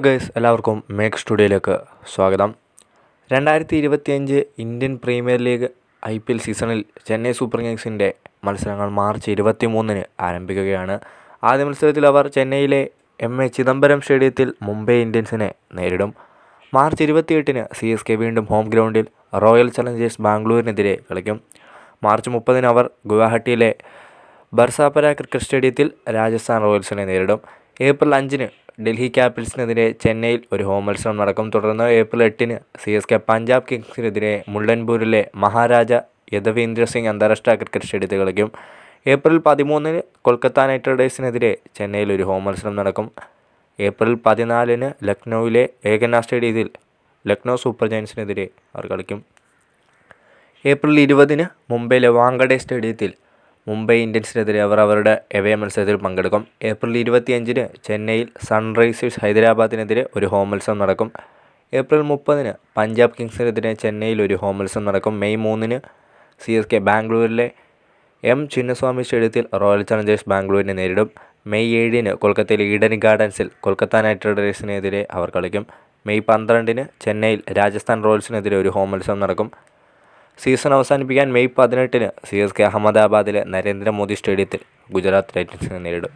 Guys, എല്ലാവർക്കും make സ്റ്റുഡിയോയിലേക്ക് സ്വാഗതം. 2025 Indian premier league IPL സീസണിൽ ചെന്നൈ സൂപ്പർ കിങ്സിൻ്റെ മത്സരങ്ങൾ മാർച്ച് 23-ന് ആരംഭിക്കുകയാണ്. ആദ്യ മത്സരത്തിൽ അവർ ചെന്നൈയിലെ MA ചിദംബരം സ്റ്റേഡിയത്തിൽ മുംബൈ ഇന്ത്യൻസിനെ നേരിടും. മാർച്ച് 28-ന് CSK വീണ്ടും ഹോം ഗ്രൗണ്ടിൽ റോയൽ ചലഞ്ചേഴ്സ് ബാംഗ്ലൂരിനെതിരെ കളിക്കും. മാർച്ച് 30-ന് അവർ ഗുവാഹട്ടിയിലെ ബർസാപര ക്രിക്കറ്റ് സ്റ്റേഡിയത്തിൽ രാജസ്ഥാൻ റോയൽസിനെ നേരിടും. ഏപ്രിൽ 5-ന് ഡൽഹി ക്യാപിറ്റൽസിനെതിരെ ചെന്നൈയിൽ ഒരു ഹോം മത്സരം നടക്കും. തുടർന്ന് ഏപ്രിൽ 8-ന് CSK പഞ്ചാബ് കിങ്സിനെതിരെ മുള്ളൻപൂരിലെ മഹാരാജ യദവീന്ദ്ര സിംഗ് അന്താരാഷ്ട്ര ക്രിക്കറ്റ് സ്റ്റേഡിയത്തിൽ കളിക്കും. ഏപ്രിൽ 13-ന് കൊൽക്കത്ത നൈറ്റ് റൈഡേഴ്സിനെതിരെ ചെന്നൈയിൽ ഒരു ഹോം മത്സരം നടക്കും. ഏപ്രിൽ 14-ന് ലക്നൌവിലെ ഏകന സ്റ്റേഡിയത്തിൽ ലക്നൗ സൂപ്പർ ജയൻസിനെതിരെ അവർ കളിക്കും. ഏപ്രിൽ 20-ന് മുംബൈയിലെ വാങ്കഡെ സ്റ്റേഡിയത്തിൽ മുംബൈ ഇന്ത്യൻസിനെതിരെ അവർ അവരുടെ എവേ മത്സരത്തിൽ പങ്കെടുക്കും. ഏപ്രിൽ 25-ന് ചെന്നൈയിൽ സൺറൈസേഴ്സ് ഹൈദരാബാദിനെതിരെ ഒരു ഹോം മത്സരം നടക്കും. ഏപ്രിൽ 30-ന് പഞ്ചാബ് കിങ്സിനെതിരെ ചെന്നൈയിൽ ഒരു ഹോം മത്സരം നടക്കും. മെയ് 3-ന് CSK ബാംഗ്ലൂരിലെ M ചിന്നസ്വാമി സ്റ്റേഡിയത്തിൽ റോയൽ ചലഞ്ചേഴ്സ് ബാംഗ്ലൂരിനെ നേരിടും. മെയ് 7-ന് കൊൽക്കത്തയിലെ ഈഡൻ ഗാർഡൻസിൽ കൊൽക്കത്ത നൈറ്റ് റൈഡേഴ്സിനെതിരെ അവർ കളിക്കും. മെയ് 12-ന് ചെന്നൈയിൽ രാജസ്ഥാൻ റോയൽസിനെതിരെ ഒരു ഹോം മത്സരം നടക്കും. സീസൺ അവസാനിപ്പിക്കാൻ മെയ് 18-ന് CSK അഹമ്മദാബാദിലെ നരേന്ദ്രമോദി സ്റ്റേഡിയത്തിൽ ഗുജറാത്ത് ടൈറ്റൻസിനെ നേരിടും.